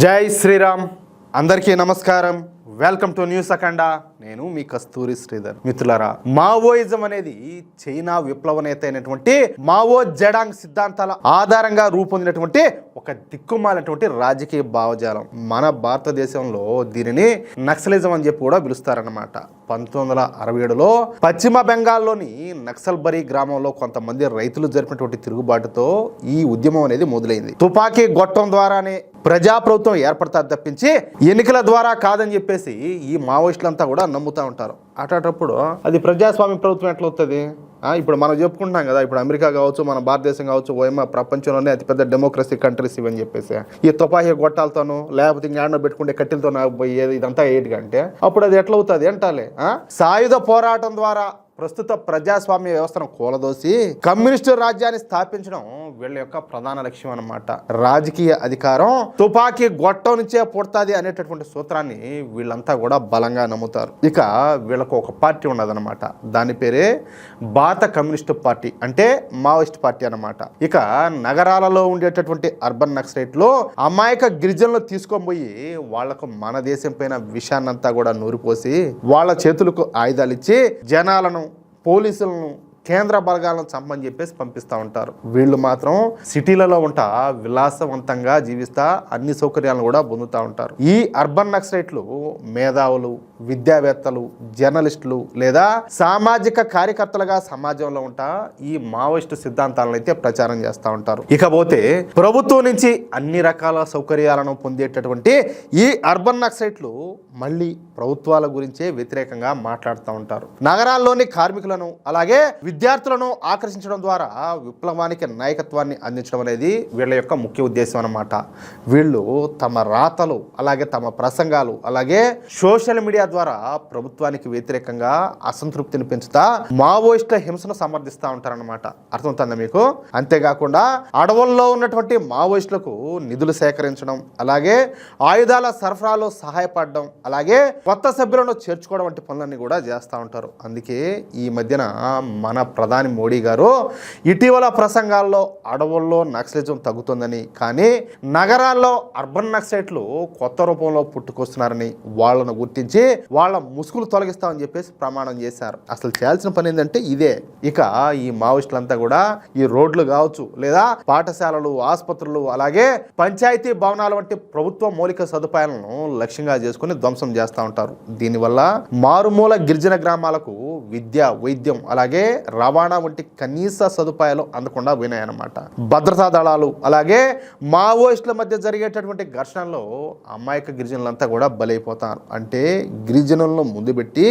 జై శ్రీరామ్. అందరికీ నమస్కారం. వెల్కమ్ టు న్యూస్ అఖండ. నేను మీ కస్తూరి శ్రీధర్. మిత్రులారా, మావోయిజం అనేది చైనా విప్లవ నేత అయినటువంటి మావో జెడాంగ్ సిద్ధాంతాల ఆధారంగా రూపొందినటువంటి ఒక దిక్కుమాలినటువంటి రాజకీయ భావజాలం. మన భారతదేశంలో దీనిని నక్సలిజం అని చెప్పి కూడా పిలుస్తారన్నమాట. 1967లో పశ్చిమ బెంగాల్లోని నక్సల్బరీ గ్రామంలో కొంతమంది రైతులు జరిపినటువంటి తిరుగుబాటుతో ఈ ఉద్యమం అనేది మొదలైంది. తుపాకీ గొట్టం ద్వారానే ప్రజాప్రభుత్వం ఏర్పడతారు తప్పించి ఎన్నికల ద్వారా కాదని చెప్పేసి ఈ మావోయిస్టులంతా కూడా నమ్ముతూ ఉంటారు. అటప్పుడు అది ప్రజాస్వామ్య ప్రభుత్వం ఎట్లా వస్తుంది? ఇప్పుడు మనం చెప్పుకుంటున్నాం కదా, ఇప్పుడు అమెరికా కావచ్చు, మన భారతదేశం కావచ్చు, ఓఎంఆ ప్రపంచంలోనే అతిపెద్ద డెమోక్రసీ కంట్రీస్ ఇవని చెప్పేసి ఈ తుపాకీ గొట్టాలతోనూ లేకపోతే ఇంకేడో పెట్టుకుంటే కట్టెలతో పోయేది ఇదంతా ఏంటంటే అప్పుడు అది ఎట్లా అవుతుంది అంటాలే. సాయుధ పోరాటం ద్వారా ప్రస్తుత ప్రజాస్వామ్య వ్యవస్థను కూలదోసి కమ్యూనిస్టు రాజ్యాన్ని స్థాపించడం వీళ్ళ యొక్క ప్రధాన లక్ష్యం అన్నమాట. రాజకీయ అధికారం తుపాకీ గొట్టం నుంచే పుడతాది అనేటటువంటి సూత్రాన్ని వీళ్ళంతా కూడా బలంగా నమ్ముతారు. ఇక వీళ్ళకు ఒక పార్టీ ఉన్నదన్నమాట. దాని పేరే భారత కమ్యూనిస్టు పార్టీ, అంటే మావోయిస్ట్ పార్టీ అన్నమాట. ఇక నగరాలలో ఉండేటటువంటి అర్బన్ నక్సలైట్లు అమాయక గిరిజనులు తీసుకొని పోయి వాళ్లకు మన దేశం పైన విషాన్నంతా కూడా నూరిపోసి వాళ్ళ చేతులకు ఆయుధాలు ఇచ్చి జనాలను, పోలీసులను, కేంద్ర బలగాలను చంపని చెప్పేసి పంపిస్తూ ఉంటారు. వీళ్ళు మాత్రం సిటీలలో ఉంటా విలాసవంతంగా జీవిస్తా అన్ని సౌకర్యాలను కూడా పొందుతూ ఉంటారు. ఈ అర్బన్ నక్సలైట్లు మేధావులు, విద్యావేత్తలు, జర్నలిస్టులు లేదా సామాజిక కార్యకర్తలుగా సమాజంలో ఉంటా ఈ మావోయిస్టు సిద్ధాంతాలను అయితే ప్రచారం చేస్తూ ఉంటారు. ఇకపోతే ప్రభుత్వం నుంచి అన్ని రకాల సౌకర్యాలను పొందేటటువంటి ఈ అర్బన్ నక్సలైట్లు మళ్ళీ ప్రభుత్వాల గురించే వ్యతిరేకంగా మాట్లాడుతూ ఉంటారు. నగరాల్లోని కార్మికులను అలాగే విద్యార్థులను ఆకర్షించడం ద్వారా విప్లవానికి నాయకత్వాన్ని అందించడం అనేది వీళ్ళ యొక్క ముఖ్య ఉద్దేశం అన్నమాట. వీళ్ళు తమ రాతలు, అలాగే తమ ప్రసంగాలు, అలాగే సోషల్ మీడియా ద్వారా ప్రభుత్వానికి వ్యతిరేకంగా అసంతృప్తిని పెంచుతా మావోయిస్టుల హింసను సమర్థిస్తూ ఉంటారన్నమాట. అర్థమవుతుందా మీకు? అంతేకాకుండా అడవుల్లో ఉన్నటువంటి మావోయిస్టులకు నిధులు సేకరించడం, అలాగే ఆయుధాల సరఫరాలో సహాయపడడం, అలాగే కొత్త సభ్యులను చేర్చుకోవడం వంటి పనులన్నీ కూడా చేస్తూ ఉంటారు. అందుకే ఈ మధ్యన మన ప్రధాని మోడీ గారు ఇటీవల ప్రసంగాల్లో అడవుల్లో నక్సలిజం తగ్గుతుందని, కానీ నగరాల్లో అర్బన్ నక్సలైట్లు కొత్త రూపంలో పుట్టుకొస్తున్నారని, వాళ్ళను గుర్తించి వాళ్ళ ముసుగులు తొలగిస్తామని చెప్పేసి ప్రమాణం చేశారు. అసలు చేయాల్సిన పని ఏంటంటే ఇదే. ఇక ఈ మావోయిస్టులంతా కూడా ఈ రోడ్లు కావచ్చు, లేదా పాఠశాలలు, ఆసుపత్రులు, అలాగే పంచాయతీ భవనాల వంటి ప్రభుత్వ మౌలిక సదుపాయాలను లక్ష్యంగా చేసుకుని ధ్వంసం చేస్తూ ఉంటారు. దీనివల్ల మారుమూల గిరిజన గ్రామాలకు విద్య, వైద్యం, అలాగే రవాణా వంటి కనీస సదుపాయాలు అందకుండా పోయినాయన్నమాట. భద్రతా దళాలు అలాగే మావోయిస్టుల మధ్య జరిగేటటువంటి ఘర్షణలో అమాయక గిరిజనులంతా కూడా బలైపోతారు. అంటే గిరిజనులను ముందు పెట్టి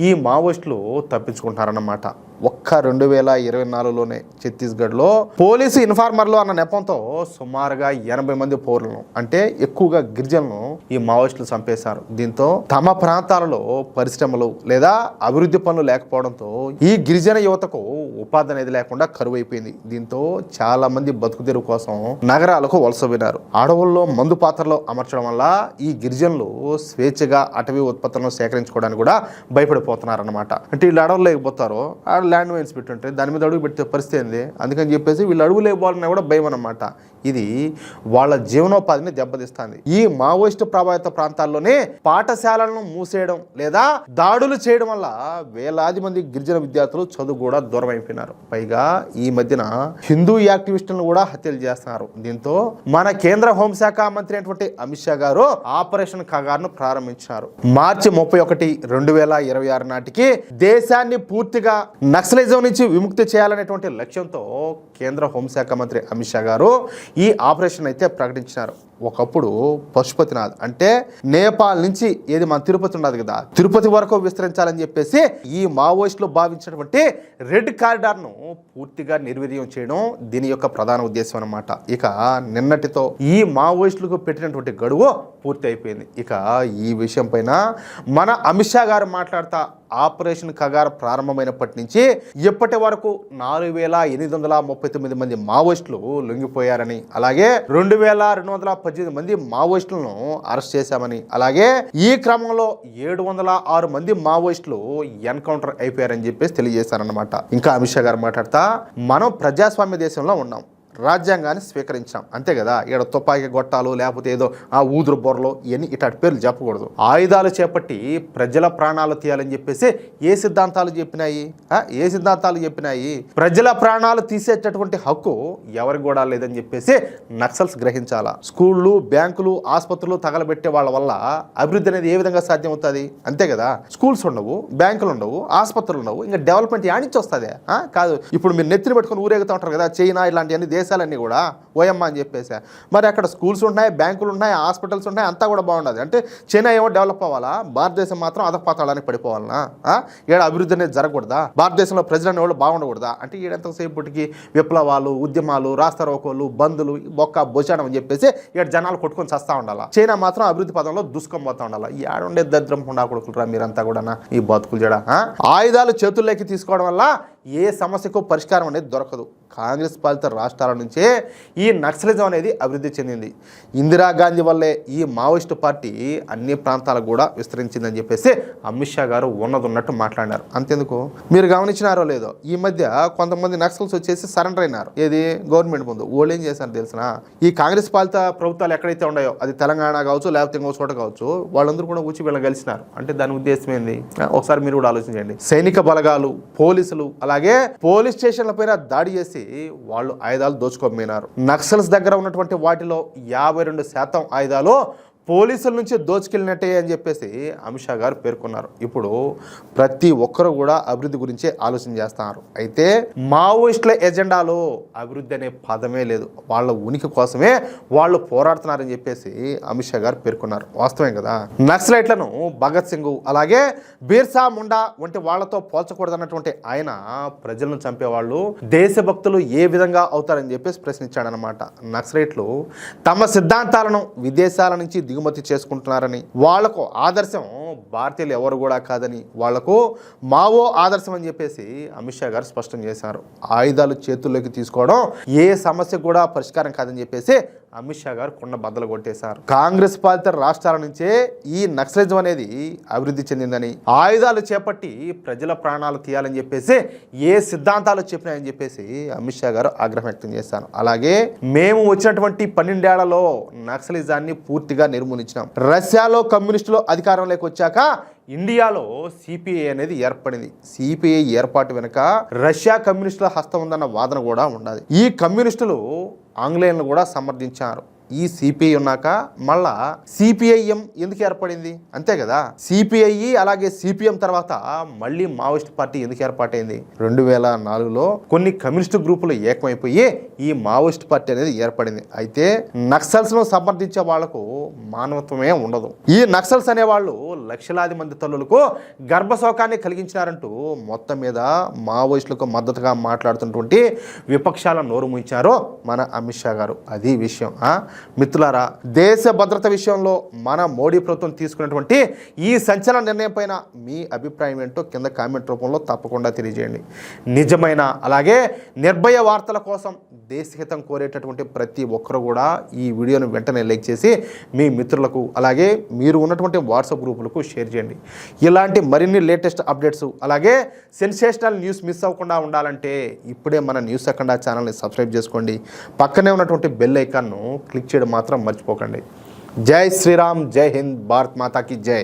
ఈ మావోయిస్టులు తప్పించుకుంటారన్నమాట. ఒక్క 2024లోనే ఛత్తీస్గఢ్లో పోలీసు ఇన్ఫార్మర్లు అన్న నెపంతో సుమారుగా 80 మంది పౌరులను, అంటే ఎక్కువగా గిరిజనులను ఈ మావోయిస్టులు చంపేశారు. దీంతో తమ ప్రాంతాలలో పరిశ్రమలు లేదా అభివృద్ధి పనులు లేకపోవడంతో ఈ గిరిజన యువతకు ఉపాధి అనేది లేకుండా కరువైపోయింది. దీంతో చాలా మంది బతుకు తెరువు కోసం నగరాలకు వలసపోయినారు. అడవుల్లో మందు పాత్రలో అమర్చడం వల్ల ఈ గిరిజనులు స్వేచ్ఛగా అటవీ ఉత్పత్తులను సేకరించుకోవడానికి కూడా భయపడిపోతున్నారు అన్నమాట. అంటే వీళ్ళు అడవులు లేకపోతారో ల్యాండ్ మైన్స్ పెట్టుంటే దాని మీద అడుగు పెట్టే పరిస్థితి ఏంది? అందుకని చెప్పేసి వీళ్ళు అడుగు లేకపోవాలన్నా కూడా భయం అన్నమాట. ఇది వాళ్ళ జీవనోపాధిని దెబ్బతీస్తుంది. ఈ మావోయిస్టు ప్రభావిత ప్రాంతాల్లోనే పాఠశాలలను మూసేయడం లేదా దాడులు చేయడం వల్ల వేలాది మంది గిరిజన విద్యార్థులు చదువు కూడా దూరం అయిపోయినారు. పైగా ఈ మధ్యన హిందూ యాక్టివిస్టులను కూడా హత్యలు చేస్తున్నారు. దీంతో మన కేంద్ర హోంశాఖ మంత్రి అయినటువంటి అమిత్ షా గారు ఆపరేషన్ ఖగార్ను ప్రారంభించారు. మార్చి 31, 2026 నాటికి దేశాన్ని పూర్తిగా నక్సలిజం నుంచి విముక్తి చేయాలనేటువంటి లక్ష్యంతో కేంద్ర హోంశాఖ మంత్రి అమిత్ షా గారు ఈ ఆపరేషన్ అయితే ప్రకటించినారు. ఒకప్పుడు పశుపతినాథ్ అంటే నేపాల్ నుంచి ఏది మన తిరుపతి ఉన్నది కదా, తిరుపతి వరకు విస్తరించాలని చెప్పేసి ఈ మావోయిస్టులు భావించినటువంటి రెడ్ కారిడార్ను పూర్తిగా నిర్వీర్యం చేయడం దీని యొక్క ప్రధాన ఉద్దేశం అన్నమాట. ఇక నిన్నటితో ఈ మావోయిస్టులకు పెట్టినటువంటి గడువు పూర్తి అయిపోయింది. ఇక ఈ విషయం పైన మన అమిత్ షా గారు మాట్లాడుతా ఆపరేషన్ ఖగార్ ప్రారంభమైనప్పటి నుంచి ఇప్పటి వరకు 4839 మంది మావోయిస్టులు లొంగిపోయారని, అలాగే 2218 మంది మావోయిస్టులను అరెస్ట్ చేశామని, అలాగే ఈ క్రమంలో 706 మంది మావోయిస్టులు ఎన్కౌంటర్ అయిపోయారని చెప్పేసి తెలియజేశారన్నమాట. ఇంకా అమిత్ షా గారు మాట్లాడతా మనం ప్రజాస్వామ్య దేశంలో ఉన్నాం, రాజ్యాంగాన్ని స్వీకరించాం అంతే కదా. ఇక్కడ తుపాకీ గొట్టాలు లేకపోతే ఏదో ఆ ఊదురు బొర్రలు ఇవన్నీ ఇట్లాంటి పేర్లు చెప్పకూడదు. ఆయుధాలు చేపట్టి ప్రజల ప్రాణాలు తీయాలని చెప్పేసి ఏ సిద్ధాంతాలు చెప్పినాయి? ప్రజల ప్రాణాలు తీసేటటువంటి హక్కు ఎవరికి కూడా లేదని చెప్పేసి నక్సల్స్ గ్రహించాలా. స్కూళ్ళు, బ్యాంకులు, ఆసుపత్రులు తగలబెట్టే వాళ్ళ వల్ల అభివృద్ధి అనేది ఏ విధంగా సాధ్యం అవుతుంది? అంతే కదా. స్కూల్స్ ఉండవు, బ్యాంకులు ఉండవు, ఆసుపత్రులు ఉండవు, ఇంకా డెవలప్మెంట్ యానించి వస్తుంది కాదు. ఇప్పుడు మీరు నెత్తిని పెట్టుకుని ఊరేగుతూ ఉంటారు కదా, చైనా ఇలాంటి అన్ని దేశాలన్నీ కూడా ఓయమ్మ అని చెప్పేసి. మరి అక్కడ స్కూల్స్ ఉన్నాయి, బ్యాంకులు ఉన్నాయి, హాస్పిటల్స్ ఉన్నాయి, అంతా కూడా బాగుండదు. అంటే చైనా ఏమో డెవలప్ అవ్వాలా, భారతదేశం మాత్రం అధపాతాళానికి పడిపోవాలనా? ఏడ అభివృద్ధి అనేది జరగకూడదా? భారతదేశంలో ప్రజలు అనేవాళ్ళు బాగుండకూడదా? అంటే ఈడంతసేపటికి విప్లవాలు, ఉద్యమాలు, రాస్తారోకోలు, బంధులు, బొక్క బొచాడం అని చెప్పేసి ఇక్కడ జనాలు కొట్టుకొని చస్తా ఉండాలా. చైనా మాత్రం అభివృద్ధి పదంలో దుష్కం పోతా ఉండాలా. ఈ ఆడుండే దరిద్రం ఉండా కొడుకులరా మీరంతా కూడా ఈ బతుకులు జడ. ఆయుధాలు చేతుల్లోకి తీసుకోవడం వల్ల ఏ సమస్యకు పరిష్కారం అనేది దొరకదు. కాంగ్రెస్ పాలిత రాష్ట్రాల నుంచే ఈ నక్సలిజం అనేది అభివృద్ధి చెందింది. ఇందిరాగాంధీ వల్లే ఈ మావోయిస్టు పార్టీ అన్ని ప్రాంతాలకు కూడా విస్తరించిందని చెప్పేసి అమిత్ షా గారు ఉన్నట్టు మాట్లాడారు. అంతెందుకు, మీరు గమనించినారో లేదో, ఈ మధ్య కొంతమంది నక్సల్స్ వచ్చేసి సరెండర్ అయినారు. ఏది గవర్నమెంట్ ముందు. వాళ్ళు ఏం చేశారు తెలిసిన, ఈ కాంగ్రెస్ పాలిత ప్రభుత్వాలు ఎక్కడైతే ఉన్నాయో, అది తెలంగాణ కావచ్చు లేకపోతే ఇంకో చోట కావచ్చు, వాళ్ళందరూ కూడా వచ్చి వీళ్ళని కలిసినారు. అంటే దాని ఉద్దేశం ఏంది? ఒకసారి మీరు కూడా ఆలోచించండి. సైనిక బలగాలు, పోలీసులు, అలాగే పోలీస్ స్టేషన్ల పైన దాడి చేసి వాళ్ళు ఆయుధాలు దోచుకోపోయినారు. నక్సల్స్ దగ్గర ఉన్నటువంటి వాటిలో 52% ఆయుధాలు పోలీసుల నుంచి దోచుకెళ్ళినట్టే అని చెప్పేసి అమిత్ షా గారు పేర్కొన్నారు. ఇప్పుడు ప్రతి ఒక్కరు కూడా అభివృద్ధి గురించే ఆలోచన చేస్తున్నారు. అయితే మావోయిస్టుల ఎజెండాలో అభివృద్ధి అనే పదమే లేదు. వాళ్ళ ఉనికి కోసమే వాళ్ళు పోరాడుతున్నారని చెప్పేసి అమిత్ షా గారు పేర్కొన్నారు. వాస్తవం కదా. నక్సలైట్లను భగత్ సింగ్ అలాగే బిర్సా ముండా వంటి వాళ్లతో పోల్చకూడదన్నటువంటి ఆయన ప్రజలను చంపేవాళ్ళు దేశభక్తులు ఏ విధంగా అవుతారని చెప్పేసి ప్రశ్నించాడనమాట. నక్సలైట్లు తమ సిద్ధాంతాలను విదేశాల నుంచి దిగుమతి చేసుకుంటున్నారని, వాళ్లకు ఆదర్శం భారతీయులు ఎవరు కూడా కాదని, వాళ్లకు మావో ఆదర్శం అని చెప్పేసి అమిత్ షా గారు స్పష్టం చేశారు. ఆయుధాలు చేతుల్లోకి తీసుకోవడం ఏ సమస్య కూడా పరిష్కారం కాదని చెప్పేసి అమిత్ షా గారు కొండ బద్దలు కొట్టేశారు. కాంగ్రెస్ పాలిత రాష్ట్రాల నుంచే ఈ నక్సలిజం అనేది అభివృద్ధి చెందిందని, ఆయుధాలు చేపట్టి ప్రజల ప్రాణాలు తీయాలని చెప్పేసి ఏ సిద్ధాంతాలు చెప్పినాయని చెప్పేసి అమిత్ షా గారు ఆగ్రహం వ్యక్తం చేశారు. అలాగే మేము వచ్చినటువంటి 12 ఏళ్లలో నక్సలిజాన్ని పూర్తిగా నిర్మూలించినాం. రష్యాలో కమ్యూనిస్టులు అధికారంలోకి వచ్చాక ఇండియాలో సిపిఐ అనేది ఏర్పడింది. సిపిఐ ఏర్పాటు వెనుక రష్యా కమ్యూనిస్టుల హస్తం ఉందన్న వాదన కూడా ఉన్నది. ఈ కమ్యూనిస్టులు ఆంగ్లేయులను కూడా సమర్థించారు. ఈ సిపిఐ ఉన్నాక మళ్ళా సిపిఐఎం ఎందుకు ఏర్పడింది? అంతే కదా. సిపిఐ అలాగే సిపిఎం తర్వాత మళ్ళీ మావోయిస్ట్ పార్టీ ఎందుకు ఏర్పాటైంది? 2004లో కొన్ని కమ్యూనిస్ట్ గ్రూపులు ఏకమైపోయి ఈ మావోయిస్ట్ పార్టీ అనేది ఏర్పడింది. అయితే నక్సల్స్ ను సమర్థించే వాళ్లకు మానవత్వమే ఉండదు. ఈ నక్సల్స్ అనేవాళ్ళు లక్షలాది మంది తల్లులకు గర్భశోకాన్ని కలిగించినారంటూ మొత్తం మీద మావోయిస్టులకు మద్దతుగా మాట్లాడుతున్నటువంటి విపక్షాల నోరు ముంచారో మన అమిత్ షా గారు. అది విషయం. మిత్రులారా, దేశ భద్రత విషయంలో మన మోడీ ప్రభుత్వం తీసుకున్నటువంటి ఈ సంచలన నిర్ణయం పైన మీ అభిప్రాయం ఏంటో కింద కామెంట్ రూపంలో తప్పకుండా తెలియజేయండి. నిజమైన అలాగే నిర్భయ వార్తల కోసం దేశహితం కోరేటటువంటి ప్రతి ఒక్కరు కూడా ఈ వీడియోను వెంటనే లైక్ చేసి మీ మిత్రులకు అలాగే మీరు ఉన్నటువంటి వాట్సాప్ గ్రూపులకు షేర్ చేయండి. ఇలాంటి మరిన్ని లేటెస్ట్ అప్డేట్స్ అలాగే సెన్సేషనల్ న్యూస్ మిస్ అవ్వకుండా ఉండాలంటే ఇప్పుడే మన న్యూస్ అఖండ ఛానల్ని సబ్స్క్రైబ్ చేసుకోండి. పక్కనే ఉన్నటువంటి బెల్ ఐకాన్ను క్లిక్ చేయడం మాత్రం మర్చిపోకండి. జై శ్రీరామ్, జై హింద్, భారత్ మాతాకి జై.